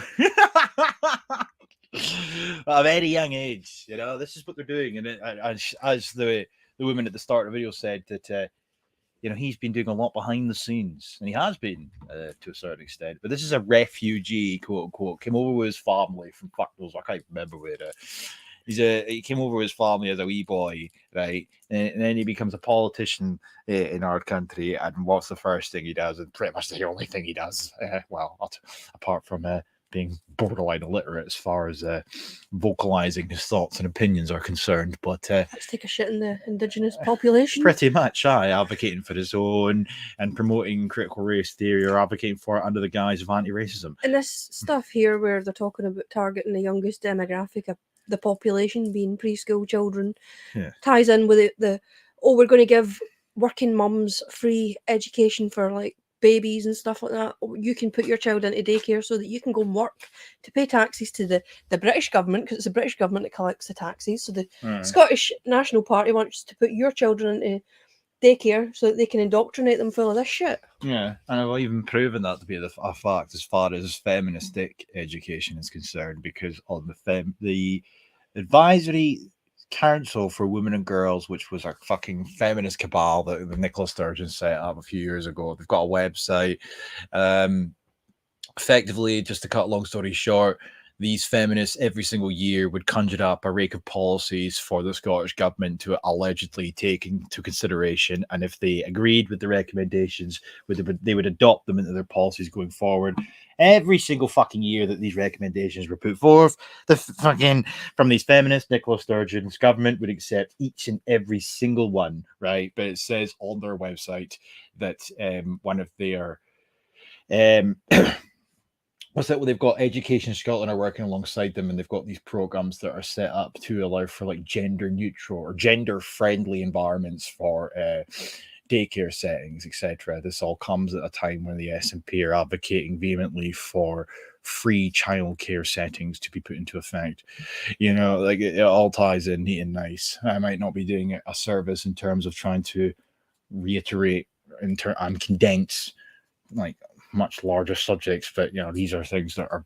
A very young age, you know, this is what they're doing. And as the woman at the start of the video said, that you know, he's been doing a lot behind the scenes, and he has been to a certain extent. But this is a refugee, quote unquote, came over with his family from fuck knows, I can't remember where. He came over with his family as a wee boy, right? And then he becomes a politician in our country. And what's the first thing he does? And pretty much the only thing he does, well, apart from being borderline illiterate as far as vocalizing his thoughts and opinions are concerned. But Let's take a shit in the indigenous population. pretty much, advocating for his own and promoting critical race theory or advocating for it under the guise of anti-racism. And this stuff here where they're talking about targeting the youngest demographic of the population being preschool children ties in with the we're going to give working mums free education for like babies and stuff like that. You can put your child into daycare so that you can go and work to pay taxes to the British government, because it's the British government that collects the taxes. So the Scottish National Party wants to put your children into daycare so that they can indoctrinate them full of this shit. Yeah, and I've even proven that to be a fact as far as feministic education is concerned, because on the advisory council for women and girls, which was a fucking feminist cabal that Nicola Sturgeon set up a few years ago, they've got a website. Effectively, just to cut a long story short, these feminists every single year would conjure up a rake of policies for the Scottish government to allegedly take into consideration, and if they agreed with the recommendations, they would adopt them into their policies going forward. Every single fucking year that these recommendations were put forth, the fucking from these feminists, Nicola Sturgeon's government would accept each and every single one, right? But it says on their website that one of their what's that? Well, they've got Education Scotland are working alongside them, and they've got these programs that are set up to allow for like gender neutral or gender friendly environments for daycare settings, etc. This all comes at a time when the SNP are advocating vehemently for free childcare settings to be put into effect. You know, like it all ties in neat and nice. I might not be doing a service in terms of trying to reiterate and condense like much larger subjects, but you know, these are things that are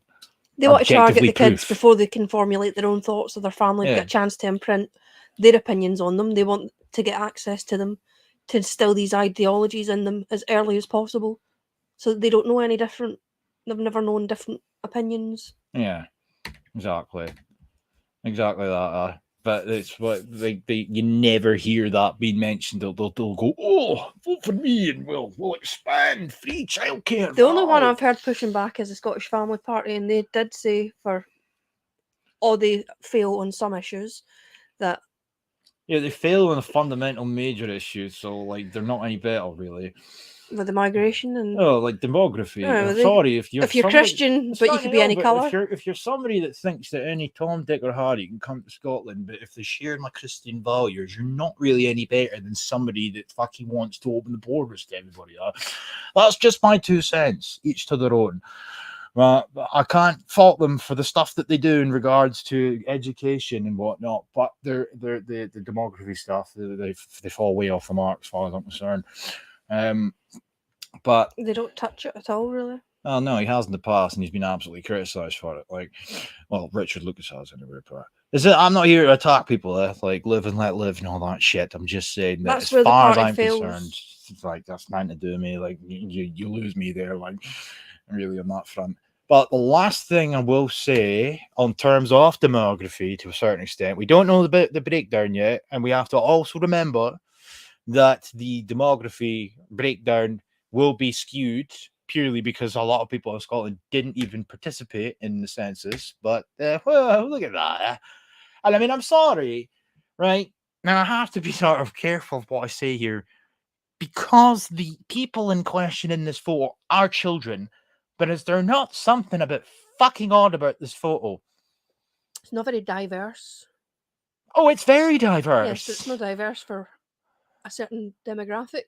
they want to target the kids proof. before they can formulate their own thoughts, so their family get a chance to imprint their opinions on them. They want to get access to them, to instill these ideologies in them as early as possible, so that they don't know any different. They've never known different opinions. Yeah, exactly that. But it's what you never hear that being mentioned. They'll go, oh, vote for me and we'll expand free childcare. The only one I've heard pushing back is the Scottish Family Party, and they did say they fail on some issues that. Yeah, they fail on a fundamental major issue, so like they're not any better really. With the migration and like demography. No, sorry if you're Christian, but you could be any colour. If you're somebody that thinks that any Tom, Dick, or Harry can come to Scotland, but if they share my Christian values, you're not really any better than somebody that fucking wants to open the borders to everybody. That's just my 2 cents, each to their own. But I can't fault them for the stuff that they do in regards to education and whatnot. But the demography stuff, they fall way off the mark as far as I'm concerned. But they don't touch it at all, really. Oh no, he has in the past, and he's been absolutely criticised for it. Like, well, Richard Lucas has anyway. But I'm not here to attack people. Like, live and let live and all that shit. I'm just saying that that's as far as I'm fails. concerned, it's like that's nothing to do with me. Like, you lose me there. Like, really on that front. But the last thing I will say, on terms of demography, to a certain extent, we don't know the breakdown yet, and we have to also remember that the demography breakdown will be skewed purely because a lot of people in Scotland didn't even participate in the census. But well, look at that. And I mean, I'm sorry, right? Now I have to be sort of careful of what I say here, because the people in question in this photo are children. But is there not something a bit fucking odd about this photo? It's not very diverse. Oh, it's very diverse. Yes, it's not diverse for a certain demographic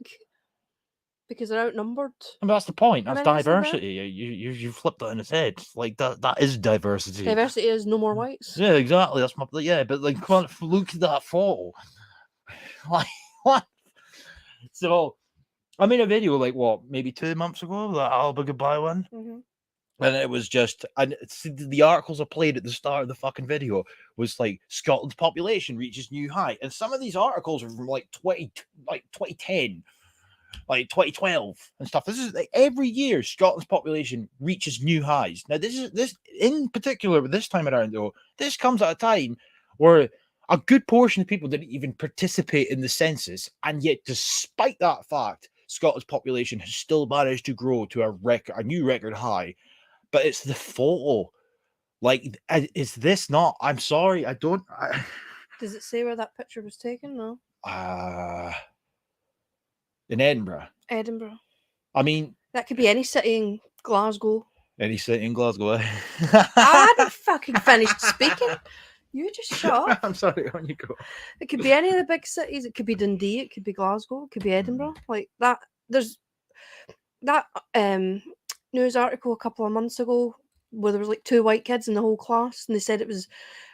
because they're outnumbered. And that's the point. That's diversity. You flipped it on its head. Like that is diversity. Diversity is no more whites. Yeah, exactly. That's but like, look at that photo. Like what? So, I made a video like maybe 2 months ago, that Alba Goodbye one. Mm-hmm. And it was just, and the articles I played at the start of the fucking video was like Scotland's population reaches new height, and some of these articles are from like 2010, like 2012 and stuff. This is like every year Scotland's population reaches new highs. Now this in particular, this time around though, this comes at a time where a good portion of people didn't even participate in the census, and yet despite that fact, Scotland's population has still managed to grow to a new record high. but it's the photo. Like, is this not? I'm sorry, I don't. Does it say where that picture was taken? No. In Edinburgh. Edinburgh. I mean, That could be any city in Glasgow. any city in Glasgow. I hadn't fucking finished speaking. You just shut up. I'm sorry, on you go. It could be any of the big cities. It could be Dundee. It could be Glasgow. It could be Edinburgh. Like that. There's that news article a couple of months ago where there was like 2 white kids in the whole class, and they said it was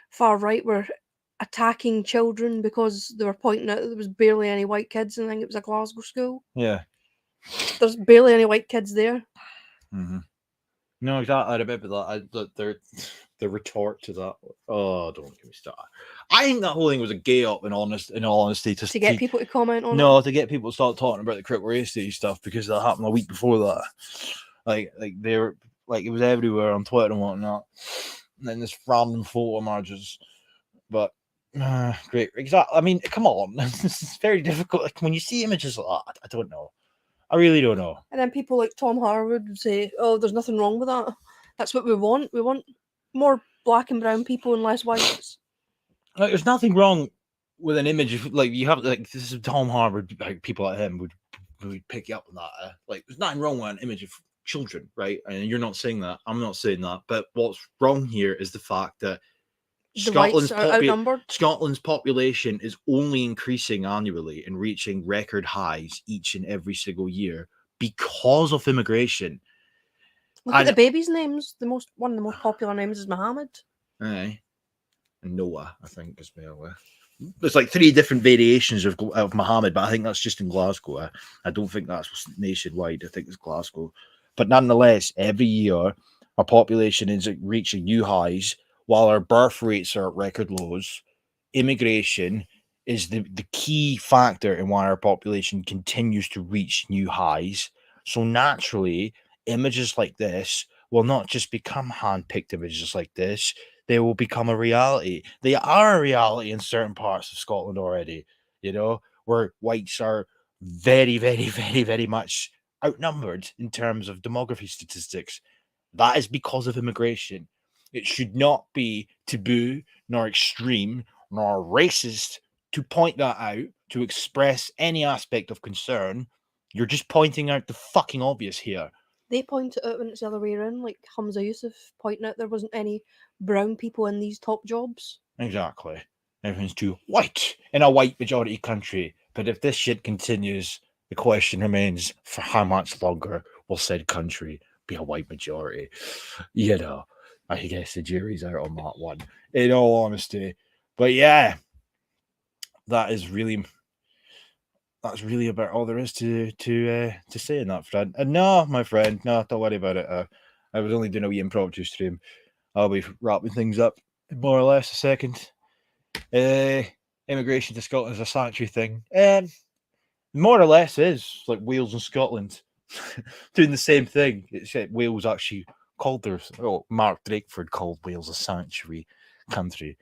far right were attacking children because they were pointing out that there was barely any white kids, and I think it was a Glasgow school. Yeah. There's barely any white kids there. Mm-hmm. No, exactly. I remember that. The retort to that. Oh, don't get me started. I think that whole thing was a gay up. In all honesty, To get people to comment on it. no, to get people to start talking about the critical race theory stuff, because that happened a week before that. Like they were like, it was everywhere on Twitter and whatnot. And then this random photo emerges. But great, exactly. I mean, come on, this is very difficult. Like when you see images like that, I don't know. I really don't know. And then people like Tom Harwood would say, "Oh, there's nothing wrong with that. That's what we want. We want more black and brown people and less whites." Like, there's nothing wrong with an image. If, like, you have, like, this is Tom Harwood, like, people like him would pick you up on that. Like, there's nothing wrong with an image of children, right? And you're not saying that. I'm not saying that. But what's wrong here is the fact that The whites are outnumbered. Scotland's population is only increasing annually and reaching record highs each and every single year because of immigration. Look at the babies' names. One of the most popular names is Mohammed. Aye. And Noah, I think, as well. There's like 3 different variations of Mohammed, but I think that's just in Glasgow. I don't think that's nationwide. I think it's Glasgow. But nonetheless, every year our population is reaching new highs while our birth rates are at record lows. Immigration is the key factor in why our population continues to reach new highs. So naturally, images like this will not just become hand-picked images like this. They will become a reality. They are a reality in certain parts of Scotland already, you know, where whites are very, very, very, very much outnumbered in terms of demography statistics. That is because of immigration. It should not be taboo, nor extreme, nor racist to point that out, to express any aspect of concern. You're just pointing out the fucking obvious here. They point it out when it's the other way around, like Hamza Yusuf pointing out there wasn't any brown people in these top jobs. Exactly. Everything's too white in a white majority country. But if this shit continues, the question remains, for how much longer will said country be a white majority? You know, I guess the jury's out on that one, in all honesty. But yeah, that's really about all there is to say in that front. And no, my friend, no, don't worry about it. I was only doing a wee impromptu stream. I'll be wrapping things up in more or less a second. Immigration to Scotland is a sanctuary thing. More or less is like Wales and Scotland doing the same thing. Except Wales actually called Mark Drakeford called Wales a sanctuary country.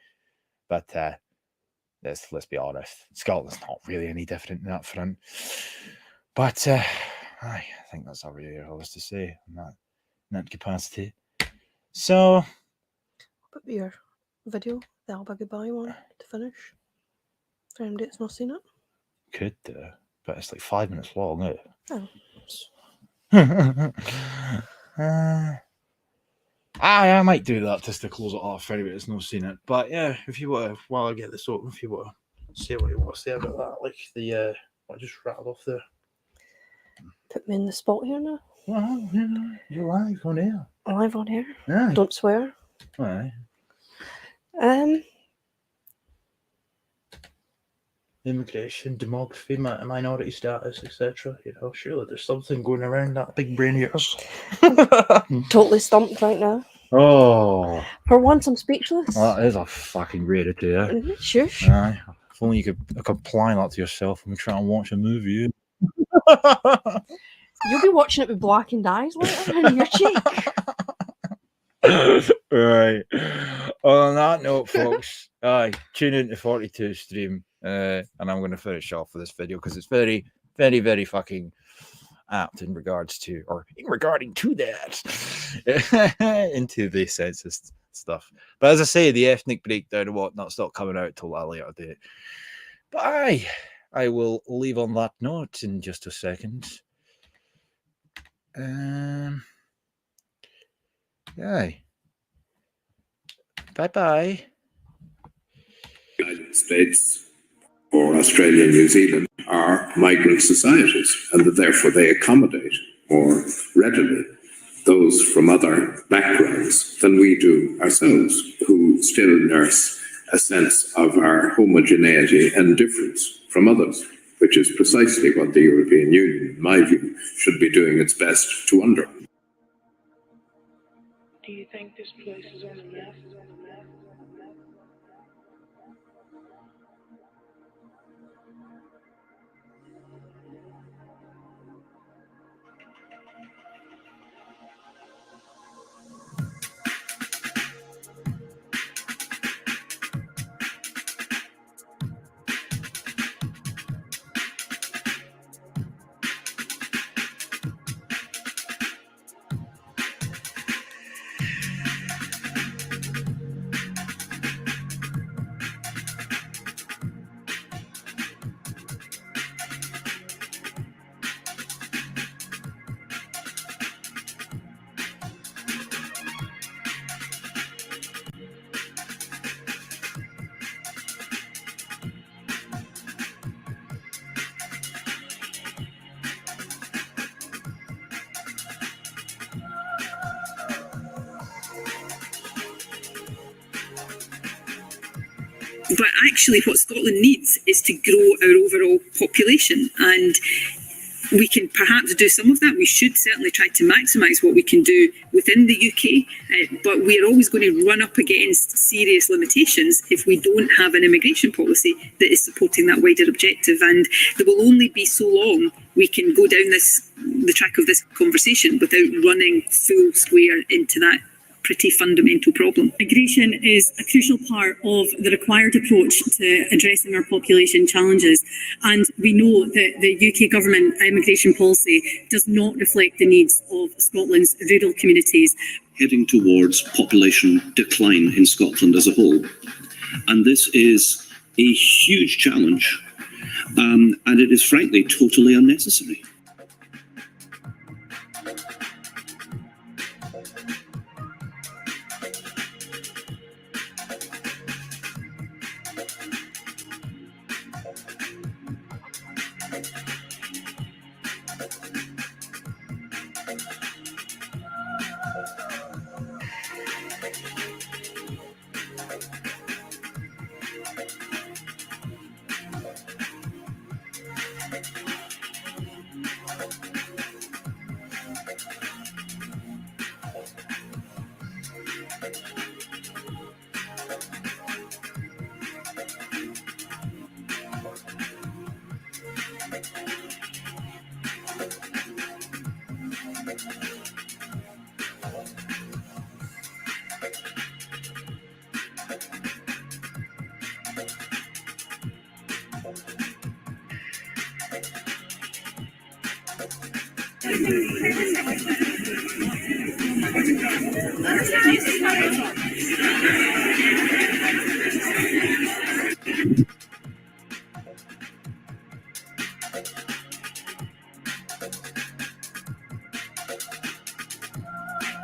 But let's be honest, Scotland's not really any different in that front. But I think that's all really all is to say in that capacity. So, Put your video, the Alba Goodbye one, to finish. For anybody that's not seen it. Could do, but it's like 5 minutes long, isn't Oh. it? I might do that just to close it off for anybody that's not seen it. But yeah, if you want to, while I get this open, if you want to say what you want to say about that, like I just rattled off there. Put me in the spot here now. Well, you're live on air. Live on here. Yeah. Don't swear. Aye. Immigration, demography, minority status, etc. You know, surely there's something going around that big brain of yours. Totally stumped right now. Oh, For once, I'm speechless. that is a fucking rarity, yeah. Shush. Aye. If only you could apply that to yourself when we try and watch a movie. You'll be watching it with blackened eyes later in your cheek. Right. On that note, folks, tune in to 42 stream, and I'm going to finish off with this video because it's very, very, very fucking apt in regards to, or in regarding to that, into the census stuff. But as I say, the ethnic breakdown and whatnot's not coming out till a later date. But I will leave on that note in just a second. Aye. Bye-bye. United States or Australia, New Zealand are migrant societies, and that therefore they accommodate more readily those from other backgrounds than we do ourselves, who still nurse a sense of our homogeneity and difference from others, which is precisely what the European Union, in my view, should be doing its best to undo. Do you think this place is on the map? But actually what Scotland needs is to grow our overall population, and we can perhaps do some of that. We should certainly try to maximise what we can do within the UK, but we're always going to run up against serious limitations if we don't have an immigration policy that is supporting that wider objective. And there will only be so long we can go down the track of this conversation without running full square into that pretty fundamental problem. Migration is a crucial part of the required approach to addressing our population challenges, and we know that the UK government immigration policy does not reflect the needs of Scotland's rural communities. Heading towards population decline in Scotland as a whole. And this is a huge challenge, and it is frankly totally unnecessary.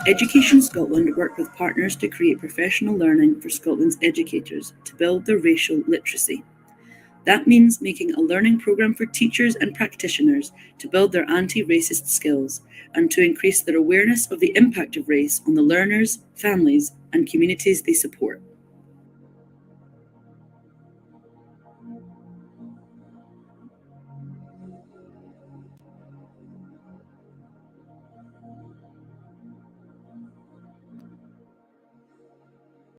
Education Scotland work with partners to create professional learning for Scotland's educators to build their racial literacy. That means making a learning programme for teachers and practitioners to build their anti-racist skills and to increase their awareness of the impact of race on the learners, families and communities they support.